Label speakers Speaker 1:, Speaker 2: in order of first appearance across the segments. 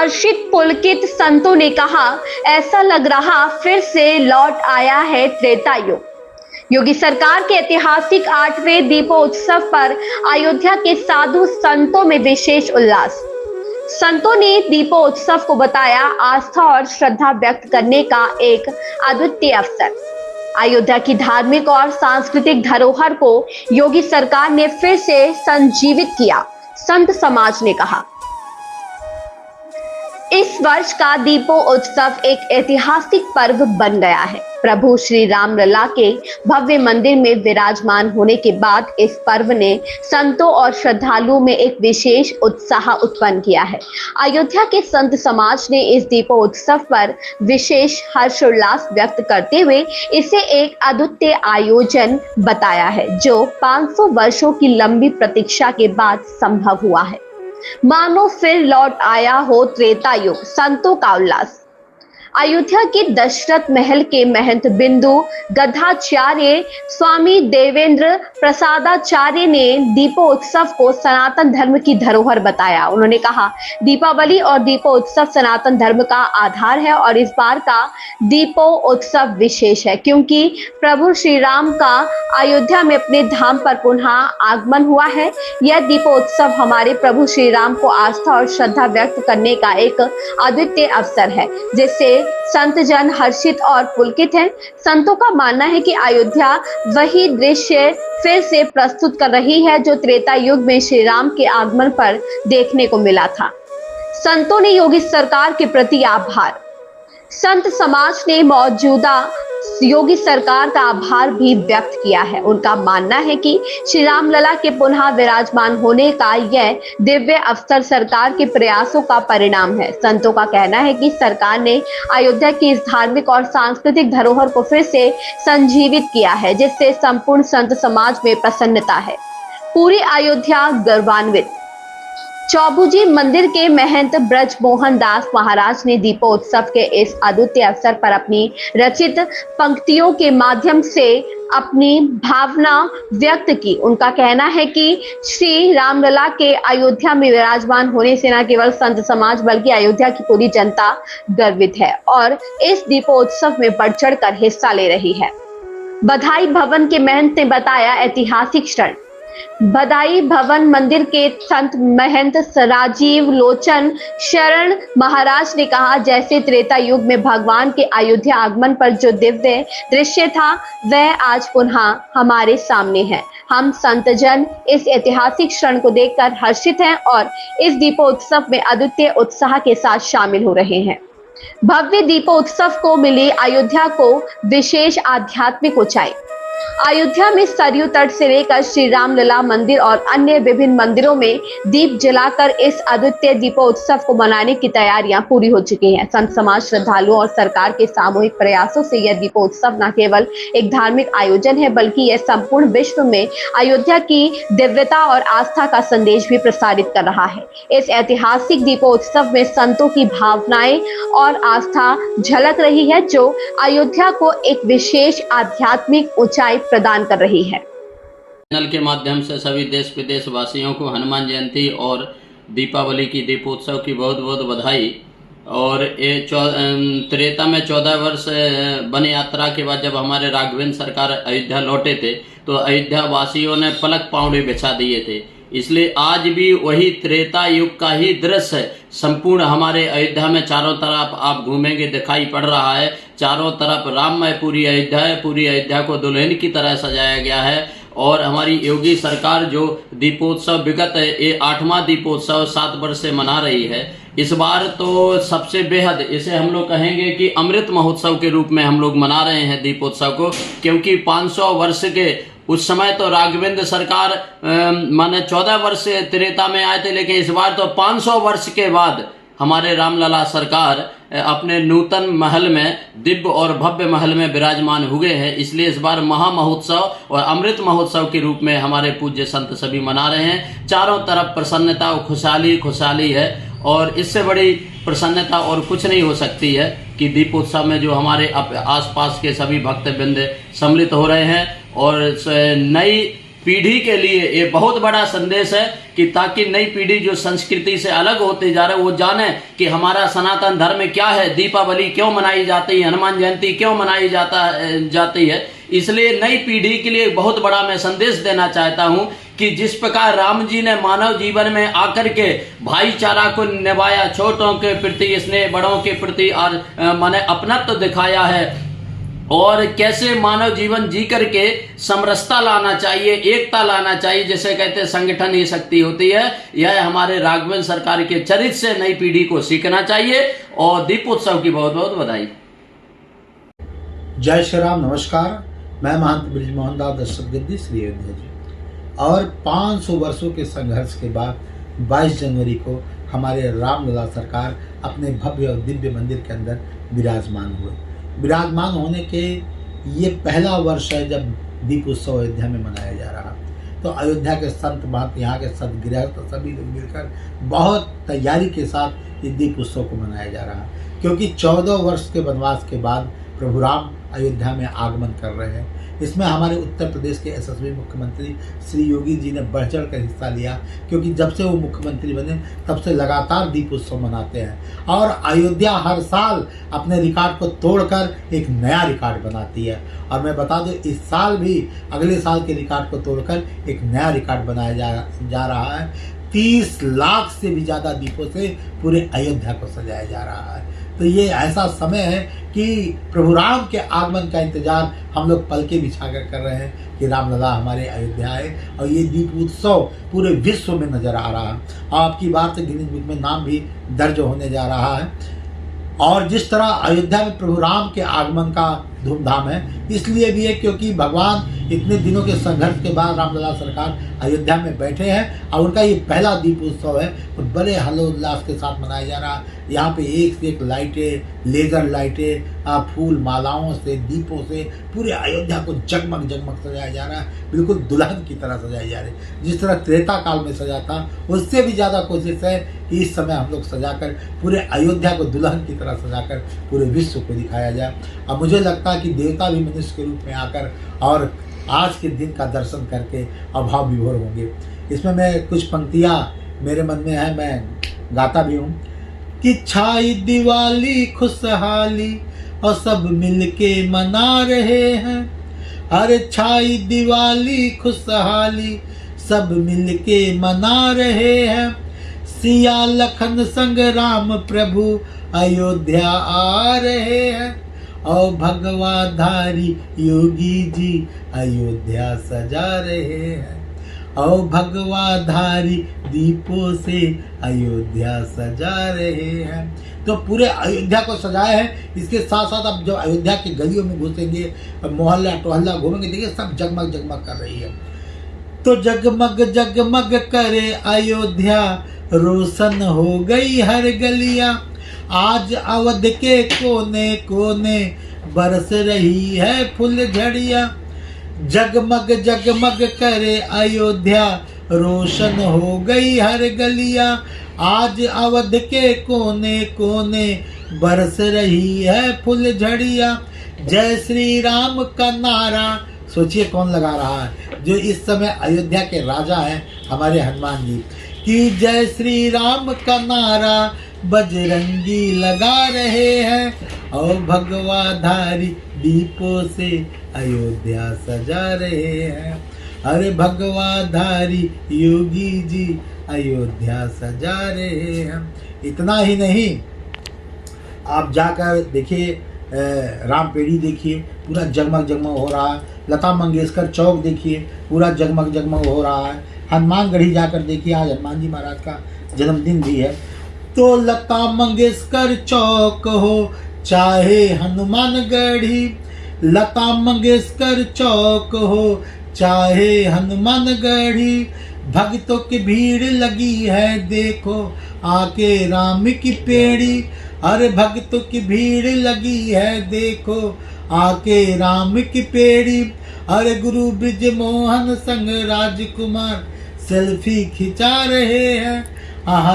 Speaker 1: हर्षित पुलकित संतों ने कहा, ऐसा लग रहा फिर से लौट आया है त्रेता युग। योगी सरकार के ऐतिहासिक 8वें दीपोत्सव पर अयोध्या के साधु संतों में विशेष उल्लास। संतों ने दीपोत्सव को बताया आस्था और श्रद्धा व्यक्त करने का एक अद्वितीय अवसर। अयोध्या की धार्मिक और सांस्कृतिक धरोहर को योगी सरकार ने फिर से संजीवित किया। संत समाज ने कहा, इस वर्ष का दीपोत्सव एक ऐतिहासिक पर्व बन गया है। प्रभु श्री राम लला के भव्य मंदिर में विराजमान होने के बाद इस पर्व ने संतों और श्रद्धालुओं में एक विशेष उत्साह उत्पन्न किया है। अयोध्या के संत समाज ने इस दीपोत्सव पर विशेष हर्षोल्लास व्यक्त करते हुए इसे एक अद्वितीय आयोजन बताया है, जो 500 वर्षों की लंबी प्रतीक्षा के बाद संभव हुआ है। मानो फिर लौट आया हो त्रेता युग, संतों का उल्लास। अयोध्या के दशरथ महल के महंत बिंदु गद्धाचार्य स्वामी देवेंद्र प्रसादाचार्य ने दीपोत्सव को सनातन धर्म की धरोहर बताया। उन्होंने कहा, दीपावली और दीपोत्सव सनातन धर्म का आधार है और इस बार का दीपोत्सव विशेष है क्योंकि प्रभु श्री राम का अयोध्या में अपने धाम पर पुनः आगमन हुआ है। यह दीपोत्सव हमारे प्रभु श्री राम को आस्था और श्रद्धा व्यक्त करने का एक अद्वितीय अवसर है, जिससे संत जन हर्षित और पुलकित हैं। संतों का मानना है कि अयोध्या वही दृश्य फिर से प्रस्तुत कर रही है जो त्रेता युग में श्री राम के आगमन पर देखने को मिला था। संतों ने योगी सरकार के प्रति आभार। संत समाज ने मौजूदा योगी सरकार का आभार भी व्यक्त किया है। उनका मानना है कि श्री राम लला के पुनः विराजमान होने का यह दिव्य अवसर सरकार के प्रयासों का परिणाम है। संतों का कहना है कि सरकार ने अयोध्या की इस धार्मिक और सांस्कृतिक धरोहर को फिर से संजीवित किया है, जिससे संपूर्ण संत समाज में प्रसन्नता है। पूरी अयोध्या गौरवान्वित। चौबुजी मंदिर के महंत ब्रज मोहन दास महाराज ने दीपोत्सव के इस अद्वितीय अवसर पर अपनी रचित पंक्तियों के माध्यम से अपनी भावना व्यक्त की। उनका कहना है कि श्री रामलला के अयोध्या में विराजमान होने से न केवल संत समाज बल्कि अयोध्या की पूरी जनता गर्वित है और इस दीपोत्सव में बढ़ चढ़ कर हिस्सा ले रही है। बधाई भवन के महंत ने बताया ऐतिहासिक क्षण। बधाई भवन मंदिर के संत महंत राजीव लोचन शरण महाराज ने कहा, जैसे त्रेता युग में भगवान के अयोध्या आगमन पर जो दिव्य दृश्य था वह आज पुनः हमारे सामने है। हम संत जन इस ऐतिहासिक क्षण को देखकर हर्षित हैं और इस दीपोत्सव में अद्वितीय उत्साह के साथ शामिल हो रहे हैं। भव्य दीपोत्सव को मिली अयोध्या को विशेष आध्यात्मिक ऊंचाई। अयोध्या में सरयू तट से लेकर श्री रामलला मंदिर और अन्य विभिन्न मंदिरों में दीप जलाकर इस अद्वितीय दीपोत्सव को मनाने की तैयारियां पूरी हो चुकी हैं। संत समाज, श्रद्धालुओं और सरकार के सामूहिक प्रयासों से यह दीपोत्सव न केवल एक धार्मिक आयोजन है बल्कि यह संपूर्ण विश्व में अयोध्या की दिव्यता और आस्था का संदेश भी प्रसारित कर रहा है। इस ऐतिहासिक दीपोत्सव में संतों की भावनाएं और आस्था झलक रही है, जो अयोध्या को एक विशेष आध्यात्मिक ऊंचाई प्रदान कर रही है।
Speaker 2: चैनल के माध्यम से सभी देश विदेश वासियों को हनुमान जयंती और दीपावली की दीपोत्सव की बहुत बहुत बधाई। और ये त्रेता में 14 वर्ष वन यात्रा के बाद जब हमारे राघवेंद्र सरकार अयोध्या लौटे थे तो अयोध्या वासियों ने पलक पांवड़े बिछा दिए थे। इसलिए आज भी वही त्रेता युग का ही दृश्य संपूर्ण हमारे अयोध्या में चारों तरफ आप घूमेंगे दिखाई पड़ रहा है। चारों तरफ राममय पूरी अयोध्या है। पूरी अयोध्या को दुल्हन की तरह सजाया गया है और हमारी योगी सरकार जो दीपोत्सव विगत ये 8वां दीपोत्सव 7 वर्ष से मना रही है, इस बार तो सबसे बेहद इसे हम लोग कहेंगे कि अमृत महोत्सव के रूप में हम लोग मना रहे हैं दीपोत्सव को, क्योंकि 500 वर्ष के उस समय तो राघवेंद्र सरकार माने 14 वर्ष से त्रेता में आए थे, लेकिन इस बार तो 500 वर्ष के बाद हमारे रामलला सरकार अपने नूतन महल में, दिव्य और भव्य महल में विराजमान हुए हैं। इसलिए इस बार महा महोत्सव और अमृत महोत्सव के रूप में हमारे पूज्य संत सभी मना रहे हैं। चारों तरफ प्रसन्नता और खुशहाली है और इससे बड़ी प्रसन्नता और कुछ नहीं हो सकती है कि दीपोत्सव में जो हमारे आसपास के सभी भक्तवृंद सम्मिलित हो रहे हैं और नई पीढ़ी के लिए ये बहुत बड़ा संदेश है कि ताकि नई पीढ़ी जो संस्कृति से अलग होते जा रहे वो जाने कि हमारा सनातन धर्म क्या है, दीपावली क्यों मनाई जाती है, हनुमान जयंती क्यों मनाई जाती है। इसलिए नई पीढ़ी के लिए बहुत बड़ा मैं संदेश देना चाहता हूं कि जिस प्रकार राम जी ने मानव जीवन में आकर के भाईचारा को निभाया, छोटों के प्रति स्नेह, बड़ों के प्रति और माने अपनत्व दिखाया है, और कैसे मानव जीवन जी करके समरसता लाना चाहिए, एकता लाना चाहिए, जैसे कहते हैं संगठन ही शक्ति होती है। यह हमारे राघवेंद्र सरकार के चरित्र से नई पीढ़ी को सीखना चाहिए। और दीपोत्सव की बहुत बहुत बधाई।
Speaker 3: जय श्री राम। नमस्कार, मैं महंत ब्रिजमोहन दास दशरथ गद्दी श्री अयोध्या जी। और 500 वर्षों के संघर्ष के बाद 22 जनवरी को हमारे रामलला सरकार अपने भव्य और दिव्य मंदिर के अंदर विराजमान हुए। विराजमान होने के ये पहला वर्ष है जब दीप उत्सव अयोध्या में मनाया जा रहा। तो अयोध्या के संत महंत, यहाँ के संत गृहस्थ सभी लोग मिलकर बहुत तैयारी के साथ ये दीप उत्सव को मनाया जा रहा, क्योंकि 14 वर्ष के वनवास के बाद प्रभु राम अयोध्या में आगमन कर रहे हैं। इसमें हमारे उत्तर प्रदेश के यशस्वी मुख्यमंत्री श्री योगी जी ने बढ़ चढ़ कर हिस्सा लिया, क्योंकि जब से वो मुख्यमंत्री बने तब से लगातार दीप उत्सव मनाते हैं। और अयोध्या हर साल अपने रिकॉर्ड को तोड़कर एक नया रिकॉर्ड बनाती है। और मैं बता दूं, इस साल भी अगले साल के रिकॉर्ड को तोड़कर एक नया रिकॉर्ड बनाया जा रहा है। 30 लाख से भी ज़्यादा दीपों से पूरे अयोध्या को सजाया जा रहा है। तो ये ऐसा समय है कि प्रभु राम के आगमन का इंतजार हम लोग पलके बिछाकर कर रहे हैं कि रामलला हमारे अयोध्या आए। और ये दीप उत्सव पूरे विश्व में नजर आ रहा है। आपकी बात से गिनीज बुक में नाम भी दर्ज होने जा रहा है। और जिस तरह अयोध्या में प्रभु राम के आगमन का धूमधाम है, इसलिए भी है क्योंकि भगवान इतने दिनों के संघर्ष के बाद रामलला सरकार अयोध्या में बैठे हैं और उनका ये पहला दीप उत्सव है और बड़े हर्षोल्लास के साथ मनाया जा रहा है। यहाँ पे एक से एक लाइटें, लेजर लाइटें, फूल मालाओं से, दीपों से पूरे अयोध्या को जगमग जगमग सजाया जा रहा है। बिल्कुल दुल्हन की तरह सजाई जा रही है। जिस तरह त्रेता काल में सजा था उससे भी ज़्यादा कोशिश है कि इस समय हम लोग सजाकर पूरे अयोध्या को दुल्हन की तरह सजाकर पूरे विश्व को दिखाया जाए। अब मुझे लगता है कि देवता भी मनुष्य के रूप में आकर और आज के दिन का दर्शन करके अभाव विभोर होंगे। इसमें मैं कुछ पंक्तियाँ मेरे मन में है, मैं गाता भी हूँ कि छाई दिवाली खुशहाली और सब मिलके मना रहे हैं। अरे छाई दिवाली खुशहाली सब मिलके मना रहे हैं। सिया लखन संग राम प्रभु अयोध्या आ रहे हैं। और भगवाधारी योगी जी अयोध्या सजा रहे हैं। और भगवाधारी दीपों से अयोध्या सजा रहे हैं। तो पूरे अयोध्या को सजाया है। इसके साथ साथ अब जो अयोध्या की गलियों में घुसेंगे, मोहल्ला टोहल्ला घूमेंगे, देखिए सब जगमग जगमग कर रही है। तो जगमग जगमग करे अयोध्या, रोशन हो गई हर गलियां। आज अवध के कोने कोने बरस रही है फूल झड़ियां। जगमग जगमग करे अयोध्या, रोशन हो गई हर गलियां। आज अवध के कोने कोने बरस रही है फूल झड़ियां। जय श्री राम का नारा, सोचिए कौन लगा रहा है, जो इस समय अयोध्या के राजा हैं हमारे हनुमान जी, कि जय श्री राम का नारा बजरंगी लगा रहे हैं। और भगवाधारी दीपों से अयोध्या सजा रहे हैं। अरे भगवाधारी योगी जी अयोध्या सजा रहे हैं। इतना ही नहीं, आप जाकर देखिए, रामपेड़ी देखिए, पूरा जगमग जगमग हो रहा है। लता मंगेशकर चौक देखिए, पूरा जगमग जगमग हो रहा है। हनुमानगढ़ी जाकर देखिए, आज हनुमान जी महाराज का जन्मदिन भी है। तो लता मंगेशकर चौक हो चाहे हनुमानगढ़ी, लता मंगेशकर चौक हो चाहे हनुमानगढ़ी, भक्तों की भीड़ लगी है देखो आके राम की पेड़ी। अरे भक्तों की भीड़ लगी है देखो आके राम की पेड़ी। अरे गुरु ब्रिजमोहन संग राजकुमार सेल्फी खिंचा रहे हैं,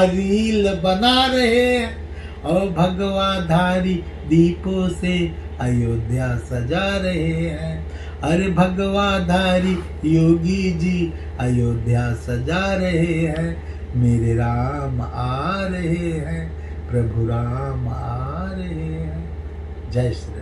Speaker 3: रील बना रहे हैं। और भगवाधारी दीपों से अयोध्या सजा रहे हैं। अरे भगवाधारी योगी जी अयोध्या सजा रहे हैं, मेरे राम आ रहे हैं, प्रभु राम आ रहे हैं। जय श्री राम।